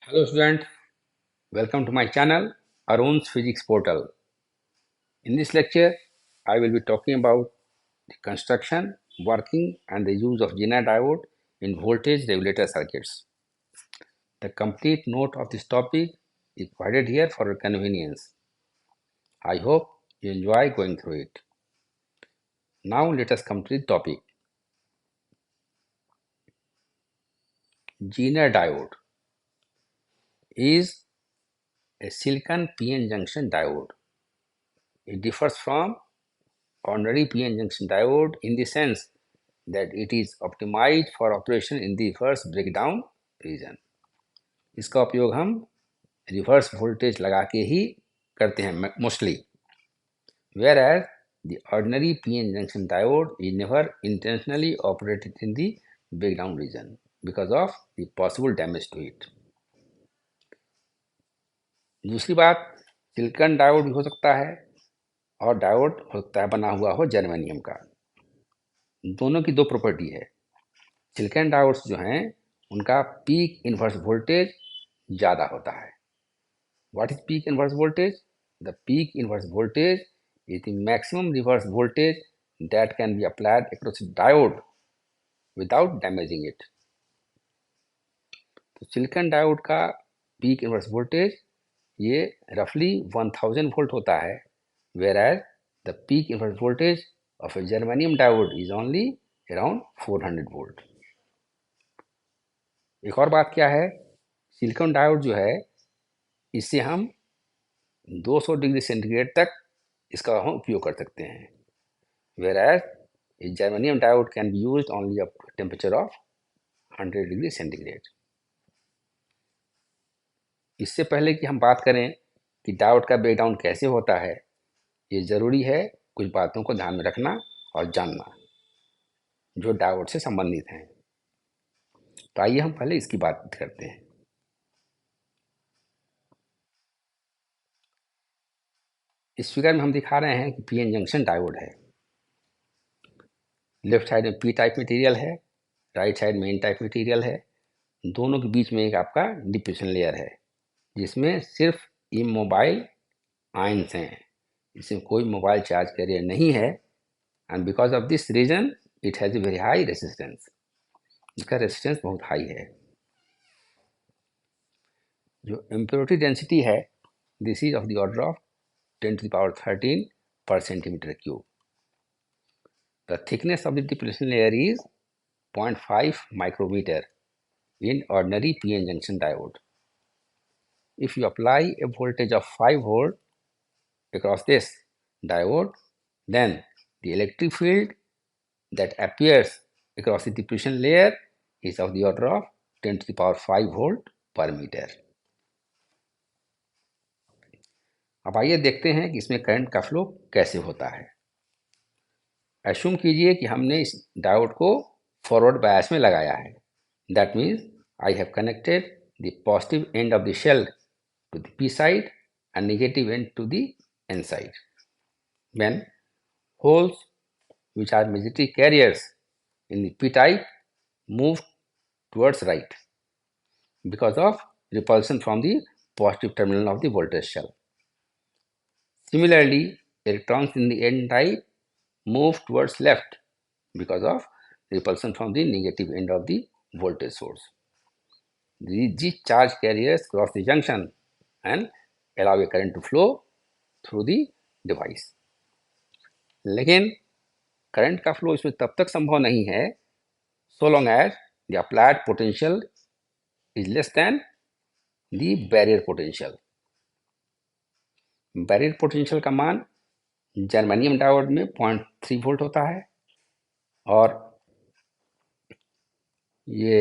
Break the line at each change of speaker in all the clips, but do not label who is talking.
Hello student, welcome to my channel Arun's Physics Portal. In this lecture, I will be talking about the construction, working and the use of Zener diode in voltage regulator circuits. The complete note of this topic is provided here for your convenience. I hope you enjoy going through it. Now let us come to the topic. Zener diode is a silicon PN junction diode. It differs from ordinary PN junction diode in the sense that it is optimized for operation in the reverse breakdown region. इसका उपयोग हम reverse voltage लगा के ही करते हैं mostly. Whereas the ordinary PN junction diode is never intentionally operated in the breakdown region because of the possible damage to it. दूसरी बात, silicon diode भी हो सकता है और डायोड हो सकता है बना हुआ हो जर्मेनियम का. दोनों की दो प्रॉपर्टी है. सिलिकॉन डायोड्स जो हैं उनका पीक इनवर्स वोल्टेज ज़्यादा होता है. What is peak inverse voltage? The peak inverse voltage is the maximum reverse voltage that can be applied across a diode without damaging it. तो सिलिकॉन डायोड का peak inverse voltage ये रफली 1000 volt होता है, whereas the peak inverse voltage of a germanium diode is only around 400 volt. एक और बात क्या है, सिलिकॉन डायोड जो है इससे हम 200 डिग्री सेंटीग्रेड तक इसका हम उपयोग कर सकते हैं, whereas a germanium diode can be used only up to a temperature of 100 degree centigrade. इससे पहले कि हम बात करें कि डायोड का ब्रेकडाउन कैसे होता है, ये ज़रूरी है कुछ बातों को ध्यान में रखना और जानना जो डायोड से संबंधित हैं. तो आइए हम पहले इसकी बात करते हैं. इस फिगर में हम दिखा रहे हैं कि पीएन जंक्शन डायोड है. लेफ्ट साइड में पी टाइप मटेरियल है, राइट साइड में एन टाइप मटेरियल है. दोनों के बीच में एक आपका डिप्यूजन लेयर है जिसमें सिर्फ इमोबाइल आयंस हैं. इसमें कोई मोबाइल चार्ज कैरियर नहीं है and because of this reason it has a very high resistance. इसका रेसिस्टेंस बहुत हाई है. जो इम्प्योरिटी डेंसिटी है this is of the order of 10 to the power 13 per centimeter cube. The thickness of the depletion layer is 0.5 micrometer in ordinary PN junction diode. If you apply a voltage of 5 volt across this diode, then the electric field that appears across the depletion layer is of the order of 10 to the power 5 volt per meter. अब आइए देखते हैं कि इसमें current का flow कैसे होता है. एज्यूम कीजिए कि हमने इस डायोड को फॉरवर्ड बायस में लगाया है. That means I have connected the positive end of the shell to the p side and negative end to the n side. When holes which are magnetic carriers in the p type move towards right because of repulsion from the positive terminal of the voltage shell. Similarly, electrons in the n type move towards left because of repulsion from the negative end of the voltage source. These charge carriers cross the junction and allow a current to flow through the device. लेकिन current का flow इसमें तब तक संभव नहीं है so long as the applied potential is less than the barrier potential. Barrier potential का मान जर्मेनियम डायोड में 0.3 वोल्ट होता है और ये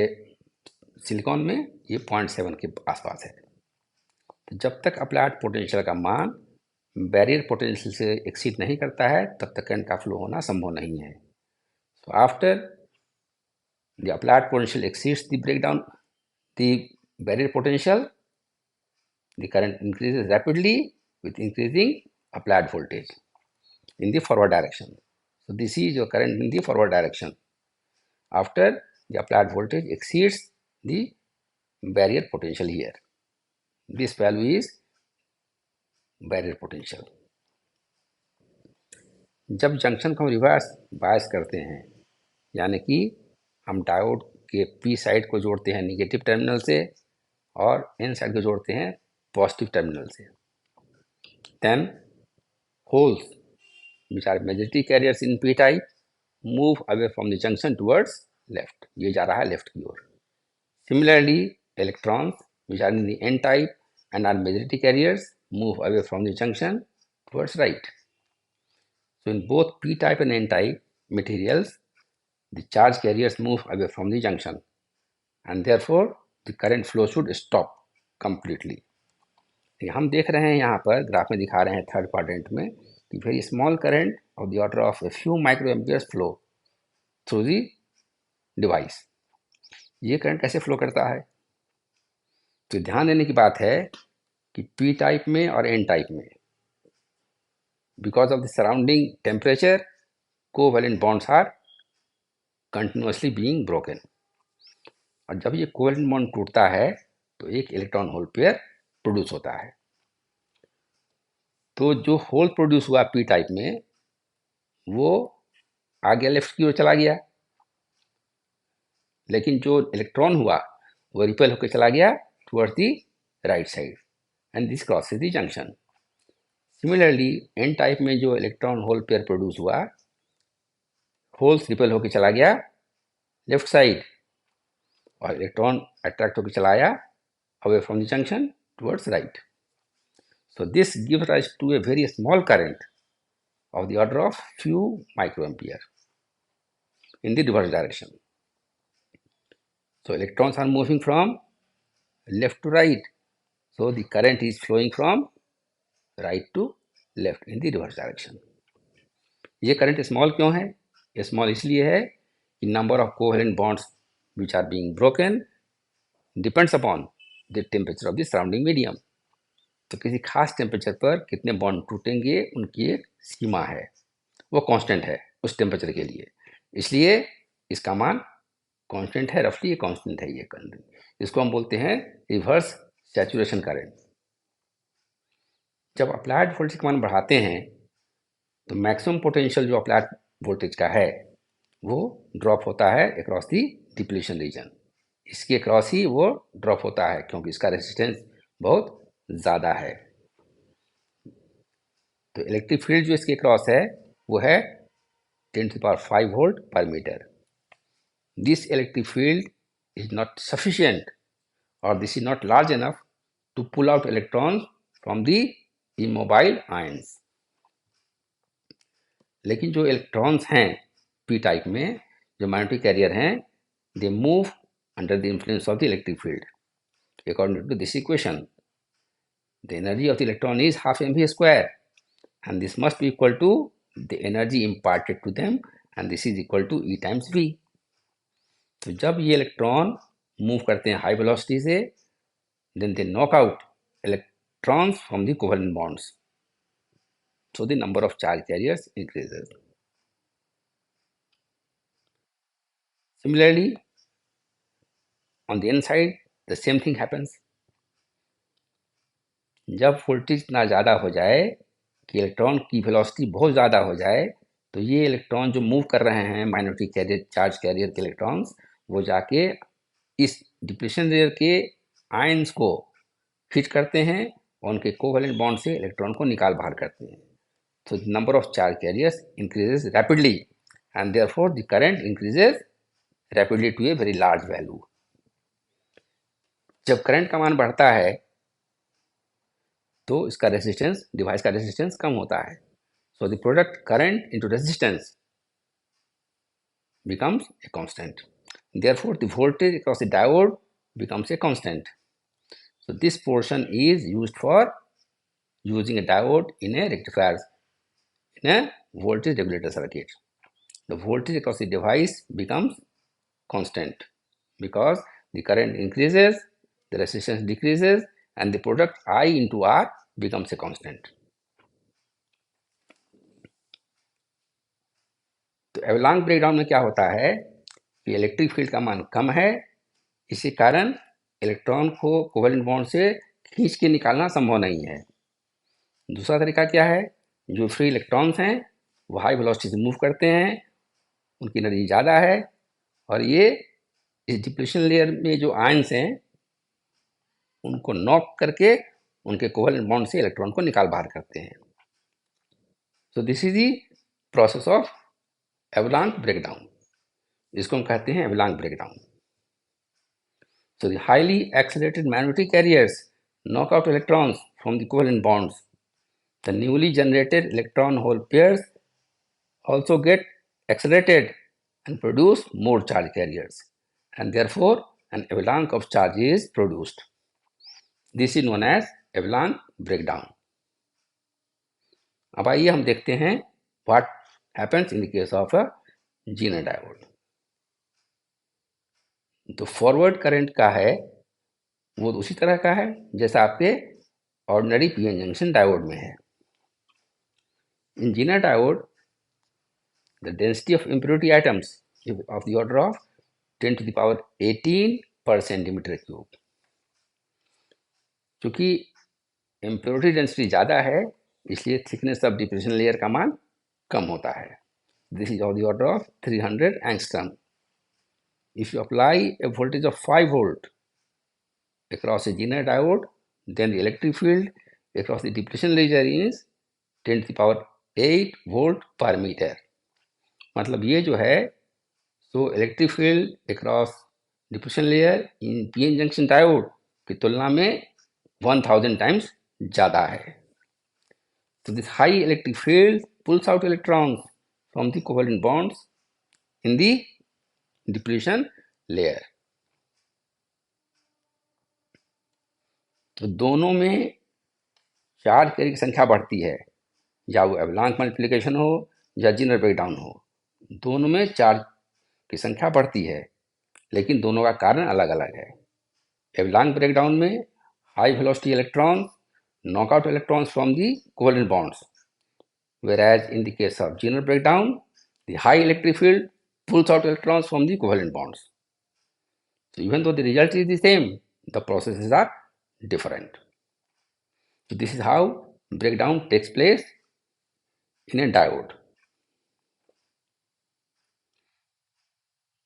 सिलिकॉन में ये 0.7 के आसपास है. तो जब तक अप्लाइड पोटेंशियल का मान बैरियर पोटेंशियल से एक्सीड नहीं करता है तब तक करंट का फ्लो होना संभव नहीं है. So after the applied potential exceeds the breakdown the barrier potential, the current increases rapidly with increasing applied voltage in the forward direction. So this is your current in the forward direction after the applied voltage exceeds the barrier potential here. This value is barrier potential. जब junction को हम reverse bias करते हैं, यानी कि हम diode के P side को जोड़ते हैं निगेटिव टर्मिनल से और एन साइड को जोड़ते हैं पॉजिटिव टर्मिनल से, then holes which are majority carriers in p type move away from the junction towards left, ये जा रहा है लेफ्ट की ओर। Similarly, electrons which are in the n type and are majority carriers move away from the junction towards right. So in both p type and n type materials, the charge carriers move away from the junction and therefore the current flow should stop completely. हम देख रहे हैं यहाँ पर graph में दिखा रहे हैं थर्ड क्वाड्रेंट में कि very small current of the order of a few micro amperes flow through the device. ये करंट कैसे फ्लो करता है? तो ध्यान देने की बात है कि पी टाइप में और एन टाइप में because of the surrounding temperature covalent bonds are continuously being broken, और जब ये कोवैलेंट बॉन्ड टूटता है तो एक इलेक्ट्रॉन होल पेयर प्रोड्यूस होता है। तो जो होल प्रोड्यूस हुआ पी टाइप में वो आगे लेफ्ट की ओर चला गया, लेकिन जो इलेक्ट्रॉन हुआ वो रिपेल होकर चला गया towards the right side and this crosses the junction. Similarly N type में जो इलेक्ट्रॉन होल पेयर प्रोड्यूस हुआ, होल्स रिपेल होकर चला गया लेफ्ट साइड और इलेक्ट्रॉन अट्रैक्ट होकर चला आया away from the junction towards right. So this gives rise to a very small current of the order of few microampere in the reverse direction. So electrons are moving from left to right. So the current is flowing from right to left in the reverse direction. ये current small क्यों है? ये small इसलिए है कि number of covalent bonds which are being broken depends upon the temperature of the surrounding medium. तो किसी खास टेम्परेचर पर कितने बॉन्ड टूटेंगे उनकी एक सीमा है, वो कांस्टेंट है उस टेम्परेचर के लिए, इसलिए इसका मान कांस्टेंट है, रफली ये कांस्टेंट है ये करंट। इसको हम बोलते हैं रिवर्स सैचुरेशन करंट। जब अप्लाइड वोल्टेज का मान बढ़ाते हैं तो मैक्सिमम पोटेंशियल जो अप्लाइड वोल्टेज का है वो ड्रॉप होता है अक्रॉस दी डिप्लीशन रीजन, इसके अक्रॉस ही वो ड्रॉप होता है क्योंकि इसका रेजिस्टेंस बहुत ज़्यादा है। तो इलेक्ट्रिक फील्ड जो इसके क्रॉस है वो है 10⁵ volt per metre. This electric field is not sufficient और this is not large enough to pull out electrons from the immobile ions. लेकिन जो इलेक्ट्रॉन्स हैं पी टाइप में, जो मैग्नेटिक कैरियर हैं, they move under the influence of the electric field according to this equation. The energy of the electron is half mv square and this must be equal to the energy imparted to them and this is equal to E times V. तो जब ये electron move करते हैं high velocity से, then they knock out electrons from the covalent bonds, so the number of charge carriers increases. Similarly, on the n side the same thing happens. जब voltage इतना ज़्यादा हो जाए कि इलेक्ट्रॉन की वेलोसिटी बहुत ज़्यादा हो जाए तो ये इलेक्ट्रॉन जो मूव कर रहे हैं मैग्नेटिक कैरियर चार्ज कैरियर के इलेक्ट्रॉन्स, वो जाके इस डिप्लीशन लेयर के आयंस को हिट करते हैं और उनके कोवेलेंट बॉन्ड से इलेक्ट्रॉन को निकाल बाहर करते हैं। तो number of charge carriers increases rapidly and therefore the current increases rapidly to a very large value. जब करंट का मान बढ़ता है तो इसका रेजिस्टेंस, डिवाइस का रेजिस्टेंस कम होता है। So the product current into resistance becomes a constant. Therefore, the voltage across the diode becomes a constant. So this portion is used for using a diode in a rectifier, in a voltage regulator circuit. The voltage across the device becomes constant because the current increases, the resistance decreases, and the product I into R becomes a constant. तो एवलांग breakdown में क्या होता है कि electric field का मान कम है, इसी कारण इलेक्ट्रॉन को कोवेलेंट बॉन्ड से खींच के निकालना संभव नहीं है। दूसरा तरीका क्या है, जो फ्री इलेक्ट्रॉन्स हैं वो हाई वेलोसिटी से मूव करते हैं, उनकी एनर्जी ज़्यादा है, और ये इस डिप्लीशन लेयर में जो आयंस हैं उनको नॉक करके उनके कोवेलेंट बॉन्ड से इलेक्ट्रॉन को निकाल बाहर करते हैं। So this is the process of avalanche breakdown, इसको हम कहते हैं avalanche breakdown. So the highly accelerated magnetic carriers knock out electrons from the covalent bonds. The newly generated electron-hole pairs also get accelerated and produce more charge carriers, and therefore an avalanche of charge is produced. This is known as avalanche breakdown. अब आइए हम देखते हैं what happens in the case of a Zener diode. तो forward current का है वो उसी तरह का है जैसा आपके ऑर्डिनरी पीएन जंक्शन डायोड में है। In Zener diode, the density of impurity atoms is of the order of 10 to the power 18 per centimeter cube. क्योंकि impurity density ज़्यादा है इसलिए thickness of deposition layer का मान कम होता है। This is of the order of 300 angstrom. If you apply a voltage of 5 volt across a Zener diode, then the electric field across the depletion layer is 10 to the power 8 volt per meter. मतलब ये जो है तो electric field across depletion layer in PN junction diode की तुलना में 1000 times ज़्यादा है। तो this high electric field pools out electrons from the covalent bonds in the depletion layer. तो दोनों में चार्ज कैरियर की संख्या बढ़ती है, या वो एवलांक मल्टीप्लिकेशन हो या जीनर ब्रेकडाउन हो, दोनों में चार्ज की संख्या बढ़ती है, लेकिन दोनों का कारण अलग अलग है। एवलांक ब्रेकडाउन में high velocity electron knock out electrons from the covalent bonds, whereas in the case of Zener breakdown, the high electric field pulls out electrons from the covalent bonds. So even though the result is the same, the processes are different. So this is how breakdown takes place in a diode.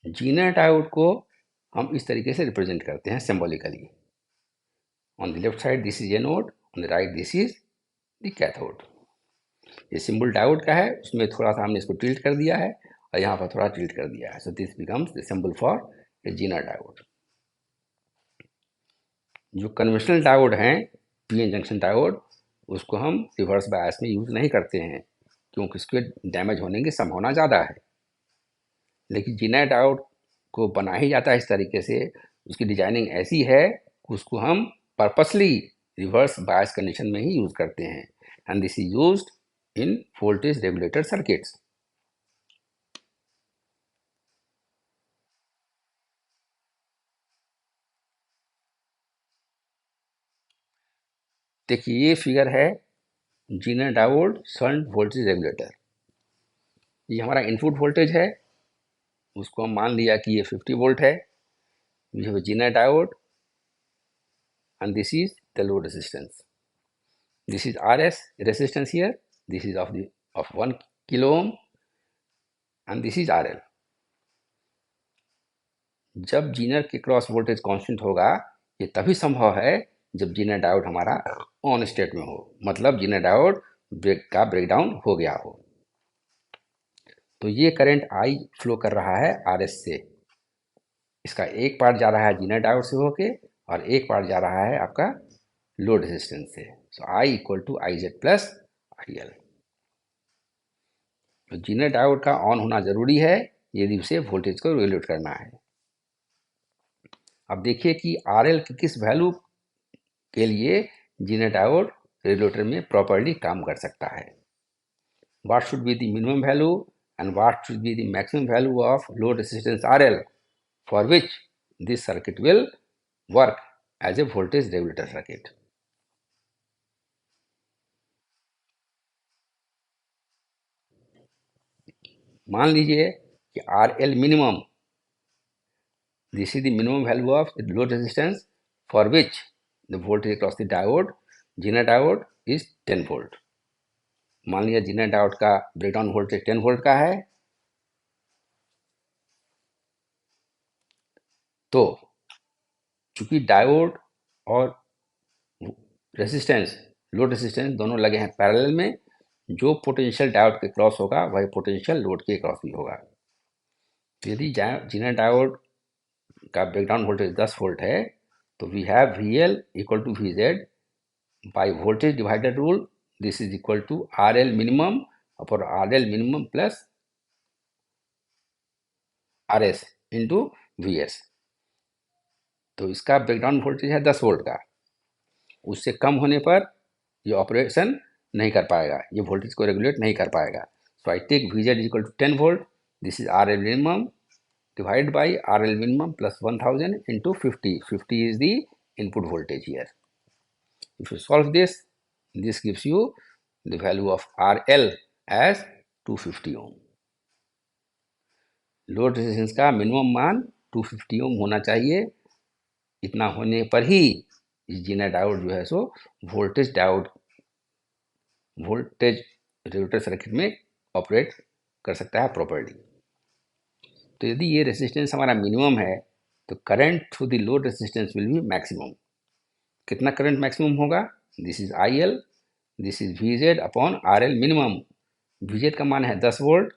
Zener diode को हम इस तरीके से represent करते हैं symbolically. On the left side this is anode, on the right this is the cathode. ये symbol diode का है, उसमें थोड़ा सा हमने इसको टिल्ट कर दिया है और यहाँ पर थोड़ा टिल्ट कर दिया है। So this becomes the symbol for a Zener diode. जो कन्वेंशनल डायोड हैं पीएन जंक्शन डायोड, उसको हम रिवर्स बायस में यूज नहीं करते हैं क्योंकि उसके डैमेज होने की संभावना ज़्यादा है। लेकिन जीनर डायोड को बना ही जाता है इस तरीके से, उसकी डिजाइनिंग ऐसी है कि उसको हम पर्पसली रिवर्स बायस कंडीशन में ही यूज करते हैं, and this is used in voltage regulator circuits. देखिए ये फिगर है Zener diode shunt voltage regulator. ये हमारा इनपुट वोल्टेज है, उसको हम मान लिया कि ये 50 वोल्ट है। We have Zener diode and this is the load resistance. This is RS resistance here, this is of 1 kilo ohm and this is RL. जब जीनर के क्रॉस वोल्टेज कांस्टेंट होगा ये तभी संभव है जब जीनर डायोड हमारा ऑन स्टेट में हो, मतलब जीनर डायोड ब्रेकडाउन हो गया हो। तो ये करंट I फ्लो कर रहा है RS से, इसका एक पार्ट जा रहा है जीनर डायोड से होके और एक पार्ट जा रहा है आपका लोड रेजिस्टेंस से। So I equal to IZ plus IL। तो जीनर डायोड का ऑन होना जरूरी है यदि उसे वोल्टेज को रेगुलेट करना है। अब देखिए कि RL की किस वैल्यू के लिए जीनर डायोड रेगुलेटर में प्रॉपर्ली काम कर सकता है। What should be the minimum value and what should be the maximum value of load resistance RL for which this circuit will work as a voltage regulator circuit. मान लीजिए कि RL minimum, this is the minimum value of the load resistance for which the voltage across the diode, Zener diode is 10 volt. मान लिया Zener diode का breakdown voltage 10 volt का है, तो चूंकि डायोड और रेजिस्टेंस, लोड रेजिस्टेंस दोनों लगे हैं पैरेलल में, जो पोटेंशियल डायोड के क्रॉस होगा वही पोटेंशियल लोड के क्रॉस भी होगा। तो यदि Zener डायोड का ब्रेकडाउन वोल्टेज 10 वोल्ट है, तो we have VL equal to VZ by voltage divider rule. This is equal to RL minimum upon RL minimum plus RS into VS। तो इसका ब्रेकडाउन वोल्टेज है 10 वोल्ट का, उससे कम होने पर ये ऑपरेशन नहीं कर पाएगा, ये वोल्टेज को रेगुलेट नहीं कर पाएगा। So I take VZ equal to 10 volt, this is RL minimum divided by RL minimum plus 1000 into 50. 50 is the input voltage here. If you solve this, this gives you the value of RL as 250 ohm. Load resistance का minimum मान 250 ओम होना चाहिए। इतना होने पर ही Zener diode जो है so voltage regulator circuit में ऑपरेट कर सकता है प्रॉपर्ली। तो यदि ये रेजिस्टेंस हमारा मिनिमम है, तो current through the load resistance will be maximum. कितना करंट मैक्सिमम होगा? This is IL, this is VZ upon RL minimum. VZ का मान है 10 वोल्ट,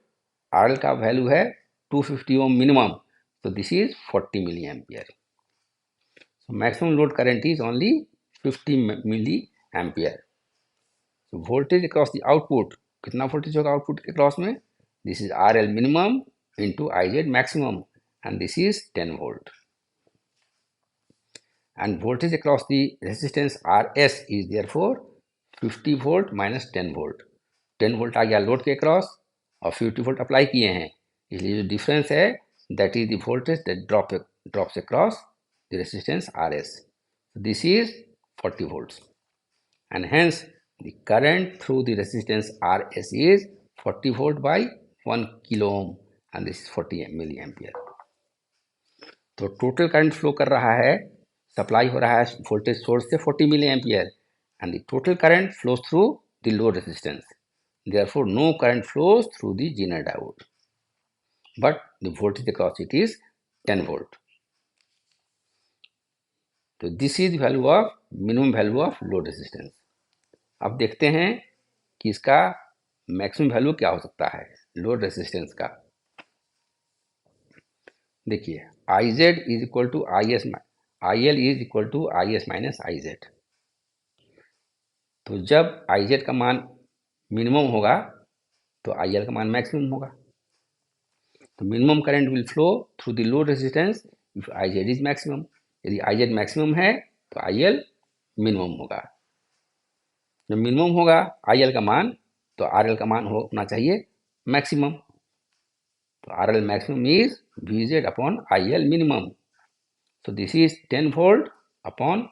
RL का वैल्यू है 250 ओम minimum, so this is 40 milliampere. So maximum load current is only 50 milliampere. So voltage across the output, कितना voltage होगा output के cross में? This is RL minimum into IZ maximum, and this is 10 volt. And voltage across the resistance RS is therefore 50 volt minus 10 volt. 10 volt आ गया load के cross और 50 volt apply किए हैं, इसलिए जो डिफरेंस है that is the voltage that drops across the resistance RS. This is 40 volts, and hence the current through the resistance RS is 40 volt by 1 kilo ohm, and this is 40 milliampere. तो total current flow कर रहा है, supply हो रहा है voltage source से 40 milliampere, and the total current flows through the load resistance. Therefore, no current flows through the Zener diode, but the voltage across it is 10 volt. तो this is value of minimum value of load resistance. अब देखते हैं कि इसका maximum value क्या हो सकता है लोड रेजिस्टेंस का। देखिए IZ is equal to IS, IL is equal to IS minus IZ। तो जब IZ का मान मिनिमम होगा तो IL का मान मैक्सिमम होगा। तो minimum current will flow through the load resistance if IZ is maximum. यदि IZ मैक्सिमम है तो IL मिनिमम होगा। जब मिनिमम होगा IL का मान, तो RL का मान होना चाहिए मैक्सिमम। तो RL maximum is VZ upon IL minimum. So this is 10 volt upon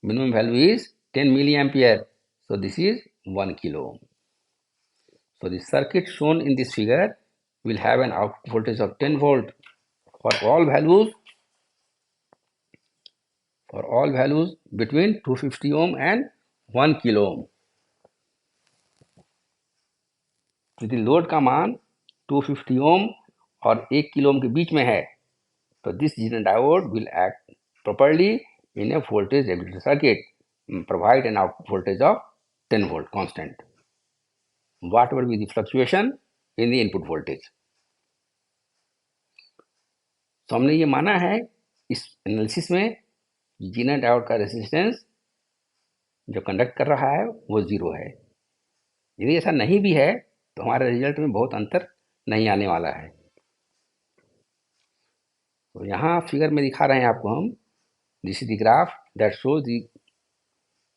minimum value is 10 milliampere. So this is 1 kilo ohm. So the circuit shown in this figure will have an output voltage of 10 volt for all values between 250 ohm and 1 kilo ohm. यदि load का मान 250 ओम और 1 kilo ohm के बीच में है, तो this Zener diode will act properly in a voltage regulator circuit, provide an output voltage of 10 volt constant, whatever be the fluctuation in the input voltage. तो हमने ये माना है इस एनालिसिस में Zener diode का रेजिस्टेंस जो कंडक्ट कर रहा है वो 0 है। यदि ऐसा नहीं भी है तो हमारे रिजल्ट में बहुत अंतर नहीं आने वाला है। तो यहाँ फिगर में दिखा रहे हैं आपको हम, this is the graph that shows the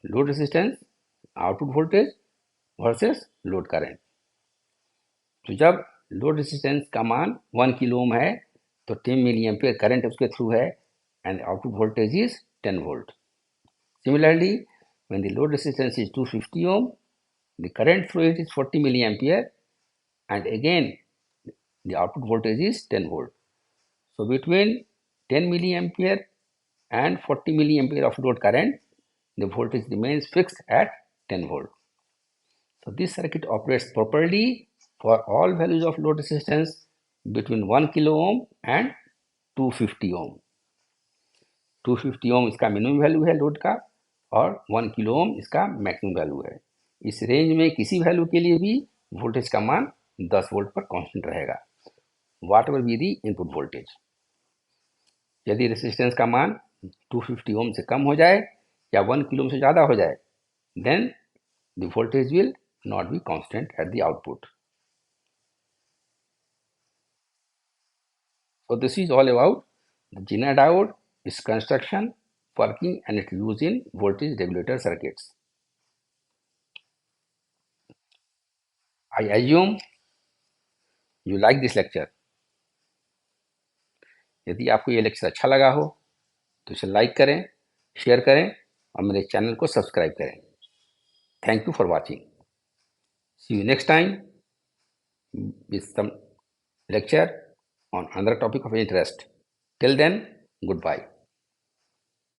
load resistance, output voltage versus load current. तो जब लोड रेजिस्टेंस का मान 1 किलो ओम है तो 10 मिली एम्पियर करंट उसके थ्रू है and output voltage is 10 volt. Similarly when the load resistance is 250 ohm, the current through it is 40 milliampere, and again the output voltage is 10 volt. So between 10 milliampere and 40 milliampere of load current, the voltage remains fixed at 10 volt. So this circuit operates properly for all values of load resistance between 1 kilo ohm and 250 ohm. 250 ओम इसका minimum value है load का और 1 kilo ohm इसका maximum value है। इस range में किसी value के लिए भी वोल्टेज का मान 10 वोल्ट पर कांस्टेंट रहेगा, whatever be the input voltage. यदि रेसिस्टेंस का मान 250 ओम से कम हो जाए या 1 किलो ओम से ज़्यादा हो जाए, then the voltage will not be constant at the output. So this is all about the Zener diode, its construction, working and its use in voltage regulator circuits. I assume you like this lecture. यदि आपको ये lecture अच्छा लगा हो तो इसे like करें, share करें और मेरे चैनल को सब्सक्राइब करें। Thank you for watching. See you next time with some lecture on another topic of interest. Till then, goodbye.